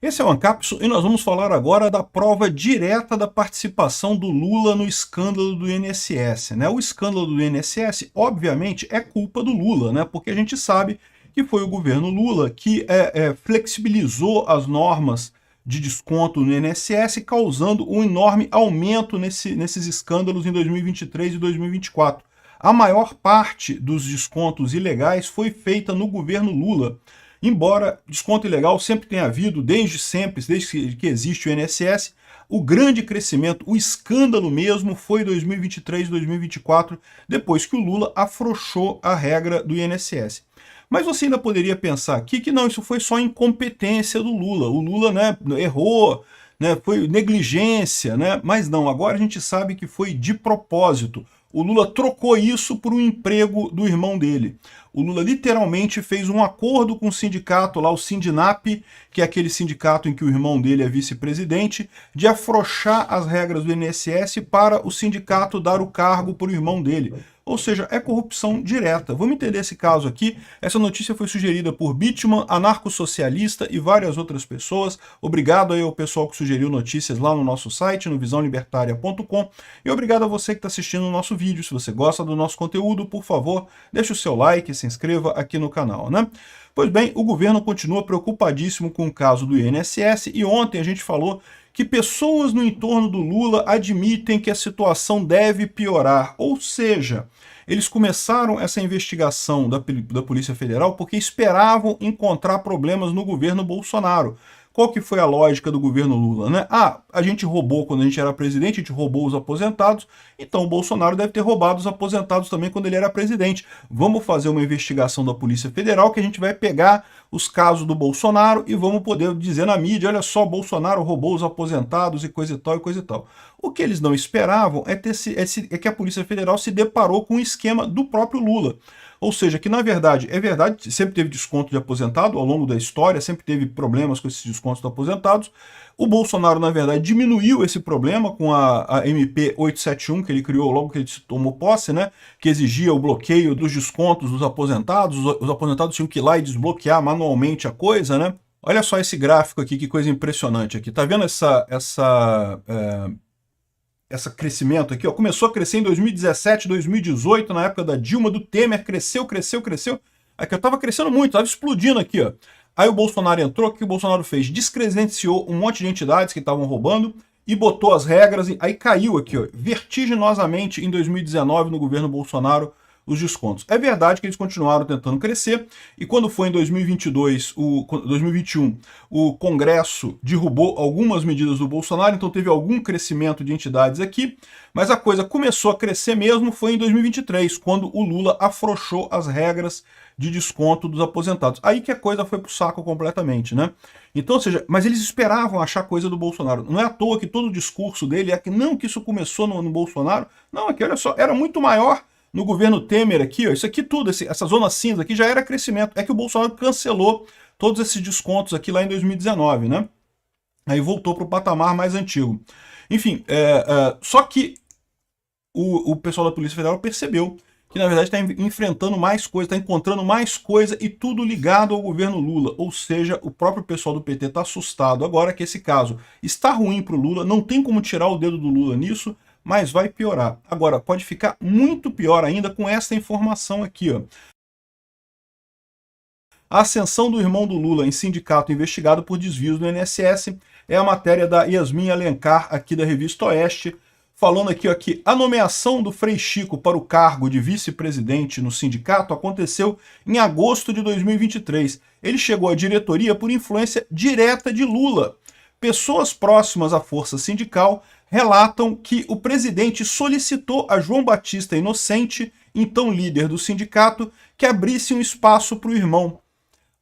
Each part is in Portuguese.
Esse é o Ancapsu e nós vamos falar agora da prova direta da participação do Lula no escândalo do INSS, né? O escândalo do INSS, obviamente, é culpa do Lula, né? Porque a gente sabe que foi o governo Lula que flexibilizou as normas de desconto no INSS, causando um enorme aumento nesses escândalos em 2023 e 2024. A maior parte dos descontos ilegais foi feita no governo Lula. Embora desconto ilegal sempre tenha havido, desde sempre, desde que existe o INSS, o grande crescimento, o escândalo mesmo, foi 2023 e 2024, depois que o Lula afrouxou a regra do INSS. Mas você ainda poderia pensar aqui que não, isso foi só incompetência do Lula. O Lula, né, errou, né, foi negligência, né? Mas não, agora a gente sabe que foi de propósito. O Lula trocou isso por um emprego do irmão dele. O Lula literalmente fez um acordo com o sindicato lá, o Sindinap, que é aquele sindicato em que o irmão dele é vice-presidente, de afrouxar as regras do INSS para o sindicato dar o cargo para o irmão dele. Ou seja, é corrupção direta. Vamos entender esse caso aqui. Essa notícia foi sugerida por Bitman, anarcossocialista e várias outras pessoas. Obrigado aí ao pessoal que sugeriu notícias lá no nosso site, no visãolibertaria.com. E obrigado a você que está assistindo o nosso vídeo. Se você gosta do nosso conteúdo, por favor, deixe o seu like e se inscreva aqui no canal, né? Pois bem, o governo continua preocupadíssimo com o caso do INSS e ontem a gente falou que pessoas no entorno do Lula admitem que a situação deve piorar, ou seja, eles começaram essa investigação da Polícia Federal porque esperavam encontrar problemas no governo Bolsonaro. Qual que foi a lógica do governo Lula, né? Ah, a gente roubou quando a gente era presidente, a gente roubou os aposentados, então o Bolsonaro deve ter roubado os aposentados também quando ele era presidente. Vamos fazer uma investigação da Polícia Federal que a gente vai pegar os casos do Bolsonaro e vamos poder dizer na mídia, olha só, Bolsonaro roubou os aposentados e coisa e tal e coisa e tal. O que eles não esperavam é que a Polícia Federal se deparou com um esquema do próprio Lula. Ou seja, que na verdade, é verdade, sempre teve desconto de aposentado ao longo da história, sempre teve problemas com esses descontos de aposentados. O Bolsonaro, na verdade, diminuiu esse problema com a MP 871, que ele criou logo que ele tomou posse, né? Que exigia o bloqueio dos descontos dos aposentados. Os aposentados tinham que ir lá e desbloquear manualmente a coisa, né? Olha só esse gráfico aqui, que coisa impressionante aqui. Tá vendo esse crescimento aqui, ó, começou a crescer em 2017, 2018, na época da Dilma, do Temer, cresceu, cresceu, cresceu. Aqui, eu tava crescendo muito, tava explodindo aqui, ó. Aí o Bolsonaro entrou, o que o Bolsonaro fez? Descredenciou um monte de entidades que estavam roubando e botou as regras, aí caiu aqui, ó, vertiginosamente em 2019 no governo Bolsonaro os descontos. É verdade que eles continuaram tentando crescer, e quando foi em 2021, o Congresso derrubou algumas medidas do Bolsonaro, então teve algum crescimento de entidades aqui, mas a coisa começou a crescer mesmo foi em 2023, quando o Lula afrouxou as regras de desconto dos aposentados. Aí que a coisa foi pro saco completamente, né? Então, ou seja, mas eles esperavam achar coisa do Bolsonaro. Não é à toa que todo o discurso dele é que não, que isso começou no Bolsonaro. Não, aqui, olha só, era muito maior no governo Temer aqui, ó, isso aqui tudo, essa zona cinza aqui já era crescimento. É que o Bolsonaro cancelou todos esses descontos aqui lá em 2019, né? Aí voltou para o patamar mais antigo. Enfim, só que o pessoal da Polícia Federal percebeu que na verdade está enfrentando mais coisa, está encontrando mais coisa e tudo ligado ao governo Lula. Ou seja, o próprio pessoal do PT está assustado agora que esse caso está ruim para o Lula, não tem como tirar o dedo do Lula nisso, mas vai piorar. Agora, pode ficar muito pior ainda com essa informação aqui, ó. A ascensão do irmão do Lula em sindicato investigado por desvios no INSS é a matéria da Yasmin Alencar, aqui da Revista Oeste, falando aqui, ó, que a nomeação do Frei Chico para o cargo de vice-presidente no sindicato aconteceu em agosto de 2023. Ele chegou à diretoria por influência direta de Lula. Pessoas próximas à força sindical relatam que o presidente solicitou a João Batista Inocente, então líder do sindicato, que abrisse um espaço para o irmão.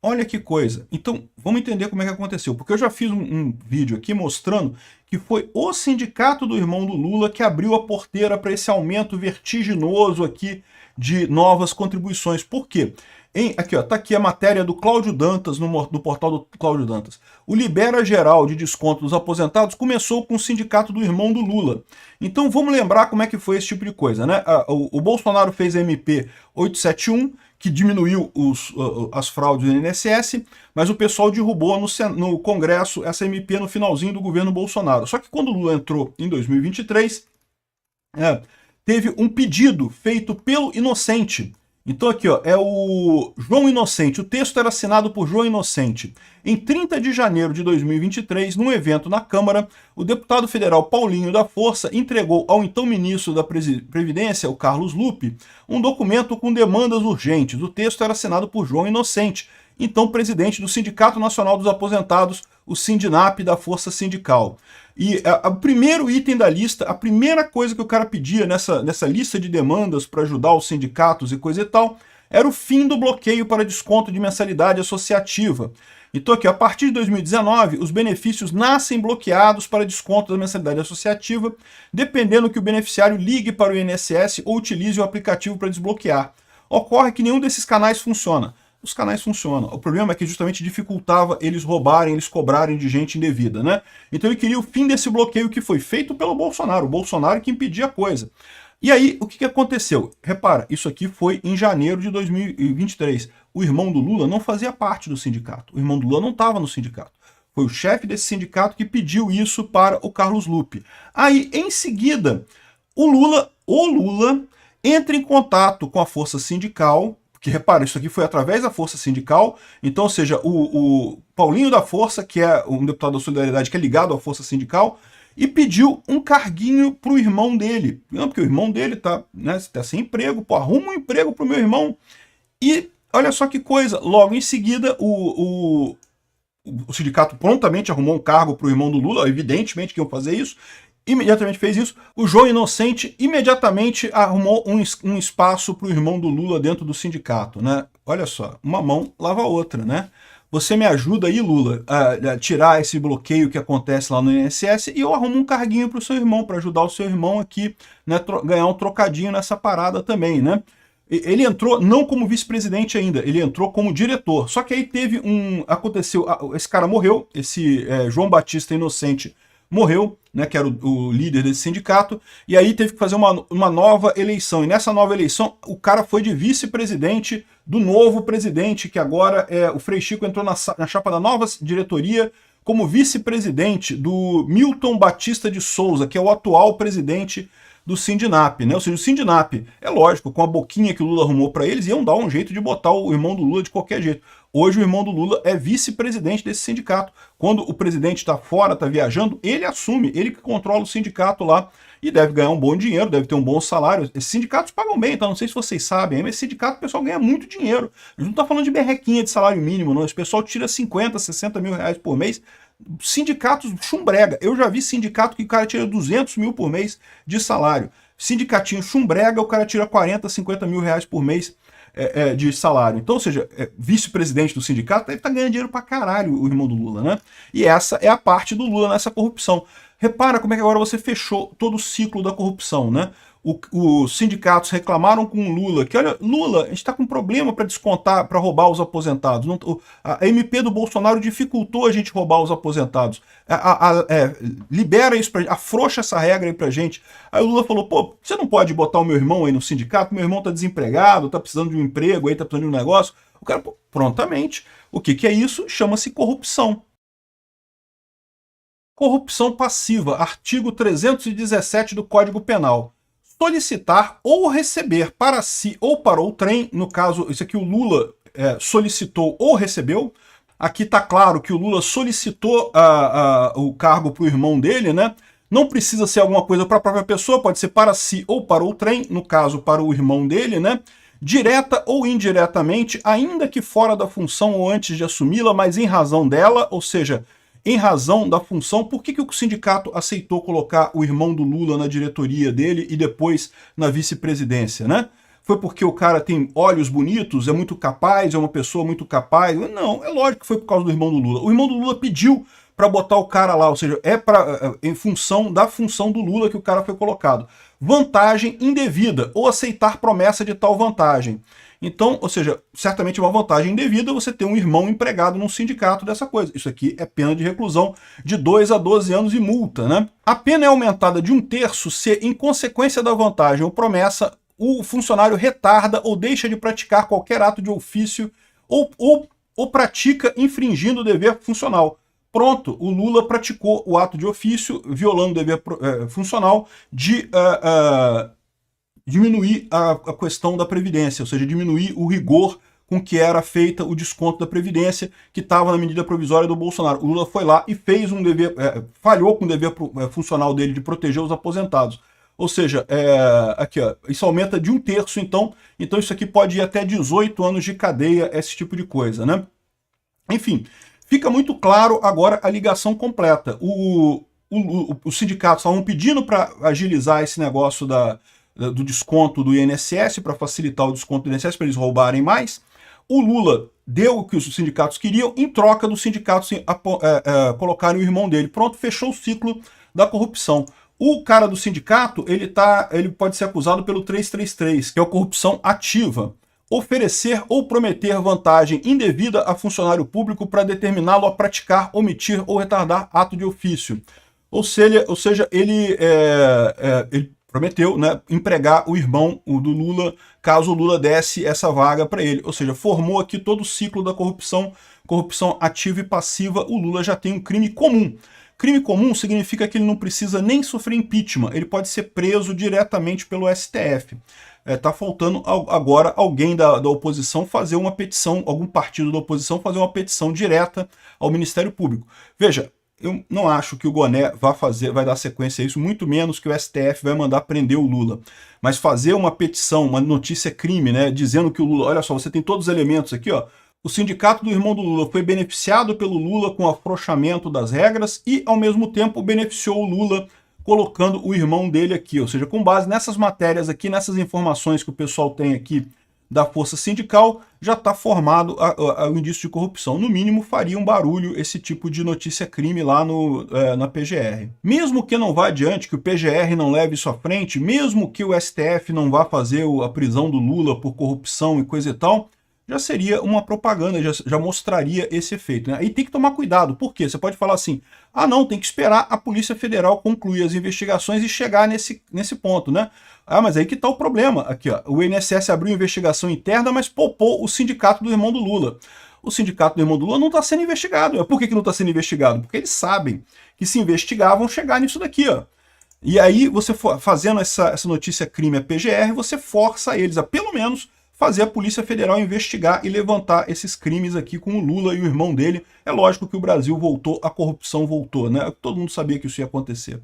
Olha que coisa. Então, vamos entender como é que aconteceu. Porque eu já fiz um vídeo aqui mostrando que foi o sindicato do irmão do Lula que abriu a porteira para esse aumento vertiginoso aqui de novas contribuições. Por quê? Aqui, ó, tá aqui a matéria do Cláudio Dantas, do portal do Cláudio Dantas. O Libera Geral de Desconto dos Aposentados começou com o sindicato do irmão do Lula. Então vamos lembrar como é que foi esse tipo de coisa, né? O Bolsonaro fez a MP 871, que diminuiu as fraudes do INSS, mas o pessoal derrubou no Congresso essa MP no finalzinho do governo Bolsonaro. Só que quando o Lula entrou em 2023, teve um pedido feito pelo Inocente. Então aqui, ó, é o João Inocente. O texto era assinado por João Inocente. Em 30 de janeiro de 2023, num evento na Câmara, o deputado federal Paulinho da Força entregou ao então ministro da Previdência, o Carlos Lupe, um documento com demandas urgentes. O texto era assinado por João Inocente, então presidente do Sindicato Nacional dos Aposentados, o Sindinap da Força Sindical. E o primeiro item da lista, a primeira coisa que o cara pedia nessa lista de demandas para ajudar os sindicatos e coisa e tal, era o fim do bloqueio para desconto de mensalidade associativa. Então aqui, a partir de 2019, os benefícios nascem bloqueados para desconto da mensalidade associativa, dependendo que o beneficiário ligue para o INSS ou utilize o aplicativo para desbloquear. Ocorre que nenhum desses canais funciona. Os canais funcionam. O problema é que justamente dificultava eles roubarem, eles cobrarem de gente indevida, né? Então ele queria o fim desse bloqueio que foi feito pelo Bolsonaro. O Bolsonaro que impedia a coisa. E aí, o que aconteceu? Repara, isso aqui foi em janeiro de 2023. O irmão do Lula não fazia parte do sindicato. O irmão do Lula não estava no sindicato. Foi o chefe desse sindicato que pediu isso para o Carlos Lupe. Aí, em seguida, o Lula entra em contato com a força sindical, que, repara, isso aqui foi através da Força Sindical, então, ou seja, o Paulinho da Força, que é um deputado da Solidariedade, que é ligado à Força Sindical, e pediu um carguinho pro irmão dele. Não, porque o irmão dele tá sem emprego, pô, arruma um emprego pro meu irmão. E olha só que coisa, logo em seguida, o sindicato prontamente arrumou um cargo pro irmão do Lula, evidentemente que iam fazer isso, imediatamente fez isso. O João Inocente imediatamente arrumou um espaço para o irmão do Lula dentro do sindicato, né? Olha só, uma mão lava a outra, né? Você me ajuda aí, Lula, a tirar esse bloqueio que acontece lá no INSS e eu arrumo um carguinho para o seu irmão, para ajudar o seu irmão aqui, né, ganhar um trocadinho nessa parada também, né? Ele entrou não como vice-presidente ainda, ele entrou como diretor. Só que aí aconteceu, esse cara morreu, esse João Batista Inocente morreu, né, que era o líder desse sindicato, e aí teve que fazer uma nova eleição. E nessa nova eleição, o cara foi de vice-presidente do novo presidente, que agora o Frei Chico entrou na chapa da nova diretoria como vice-presidente do Milton Batista de Souza, que é o atual presidente do Sindinap, né? Ou seja, o Sindinap, é lógico, com a boquinha que o Lula arrumou para eles, iam dar um jeito de botar o irmão do Lula de qualquer jeito. Hoje o irmão do Lula é vice-presidente desse sindicato. Quando o presidente está fora, está viajando, ele assume, ele que controla o sindicato lá e deve ganhar um bom dinheiro, deve ter um bom salário. Esses sindicatos pagam bem, então não sei se vocês sabem, mas esse sindicato o pessoal ganha muito dinheiro. A gente não está falando de berrequinha de salário mínimo, não. Esse pessoal tira 50, 60 mil reais por mês. Sindicatos chumbrega. Eu já vi sindicato que o cara tira 200 mil por mês de salário. Sindicatinho chumbrega, o cara tira 40, 50 mil reais por mês de salário. Então, ou seja, vice-presidente do sindicato, ele tá ganhando dinheiro pra caralho, o irmão do Lula, né? E essa é a parte do Lula nessa corrupção. Repara como é que agora você fechou todo o ciclo da corrupção, né? Os sindicatos reclamaram com o Lula, que olha, Lula, a gente está com problema para descontar, para roubar os aposentados. A MP do Bolsonaro dificultou a gente roubar os aposentados. Libera isso, afrouxa essa regra aí pra gente. Aí o Lula falou, pô, você não pode botar o meu irmão aí no sindicato? Meu irmão tá desempregado, tá precisando de um emprego aí, tá precisando de um negócio. O cara, pô, prontamente. O que é isso? Chama-se corrupção. Corrupção passiva, artigo 317 do Código Penal. Solicitar ou receber para si ou para outrem, no caso, isso aqui o Lula solicitou ou recebeu. Aqui está claro que o Lula solicitou o cargo para o irmão dele, né? Não precisa ser alguma coisa para a própria pessoa, pode ser para si ou para outrem, no caso, para o irmão dele, né? Direta ou indiretamente, ainda que fora da função ou antes de assumi-la, mas em razão dela, ou seja, em razão da função. Por que o sindicato aceitou colocar o irmão do Lula na diretoria dele e depois na vice-presidência, né? Foi porque o cara tem olhos bonitos, é muito capaz, é uma pessoa muito capaz? Não, é lógico que foi por causa do irmão do Lula. O irmão do Lula pediu para botar o cara lá, ou seja, em função da função do Lula que o cara foi colocado. Vantagem indevida, ou aceitar promessa de tal vantagem. Então, ou seja, certamente é uma vantagem indevida você ter um irmão empregado num sindicato dessa coisa. Isso aqui é pena de reclusão de 2 a 12 anos e multa, né? A pena é aumentada de 1/3 se, em consequência da vantagem ou promessa, o funcionário retarda ou deixa de praticar qualquer ato de ofício ou pratica infringindo o dever funcional. Pronto, o Lula praticou o ato de ofício, violando o dever funcional de diminuir a questão da Previdência, ou seja, diminuir o rigor com que era feita o desconto da Previdência, que estava na medida provisória do Bolsonaro. O Lula foi lá e fez um dever, falhou com o dever funcional dele de proteger os aposentados. Ou seja, aqui, ó, isso aumenta de 1/3, então isso aqui pode ir até 18 anos de cadeia, esse tipo de coisa, né? Enfim, fica muito claro agora a ligação completa. Os sindicatos estavam pedindo para agilizar esse negócio do desconto do INSS, para facilitar o desconto do INSS, para eles roubarem mais. O Lula deu o que os sindicatos queriam, em troca dos sindicatos colocarem o irmão dele. Pronto, fechou o ciclo da corrupção. O cara do sindicato, ele pode ser acusado pelo 333, que é a corrupção ativa. Oferecer ou prometer vantagem indevida a funcionário público para determiná-lo a praticar, omitir ou retardar ato de ofício. Ou seja, ele prometeu, né, empregar o irmão do Lula, caso o Lula desse essa vaga para ele. Ou seja, formou aqui todo o ciclo da corrupção ativa e passiva. O Lula já tem um crime comum. Crime comum significa que ele não precisa nem sofrer impeachment, ele pode ser preso diretamente pelo STF. Está faltando agora alguém da oposição fazer uma petição, algum partido da oposição fazer uma petição direta ao Ministério Público. Veja, eu não acho que o Goné vai dar sequência a isso, muito menos que o STF vai mandar prender o Lula. Mas fazer uma petição, uma notícia crime, né, dizendo que o Lula, olha só, você tem todos os elementos aqui, ó. O sindicato do irmão do Lula foi beneficiado pelo Lula com o afrouxamento das regras e, ao mesmo tempo, beneficiou o Lula colocando o irmão dele aqui. Ou seja, com base nessas matérias aqui, nessas informações que o pessoal tem aqui da força sindical, já está formado o indício de corrupção. No mínimo, faria um barulho esse tipo de notícia-crime lá na PGR. Mesmo que não vá adiante, que o PGR não leve isso à frente, mesmo que o STF não vá fazer a prisão do Lula por corrupção e coisa e tal, já seria uma propaganda, já mostraria esse efeito, né? Aí tem que tomar cuidado, por quê? Você pode falar assim, ah não, tem que esperar a Polícia Federal concluir as investigações e chegar nesse ponto, né? Ah, mas aí que está o problema, aqui ó, o INSS abriu investigação interna, mas poupou o sindicato do irmão do Lula. O sindicato do irmão do Lula não está sendo investigado. Por que não está sendo investigado? Porque eles sabem que se investigar vão chegar nisso daqui, ó. E aí, você fazendo essa notícia crime a PGR, você força eles a, pelo menos, fazer a Polícia Federal investigar e levantar esses crimes aqui com o Lula e o irmão dele. É lógico que o Brasil voltou, a corrupção voltou, né? Todo mundo sabia que isso ia acontecer.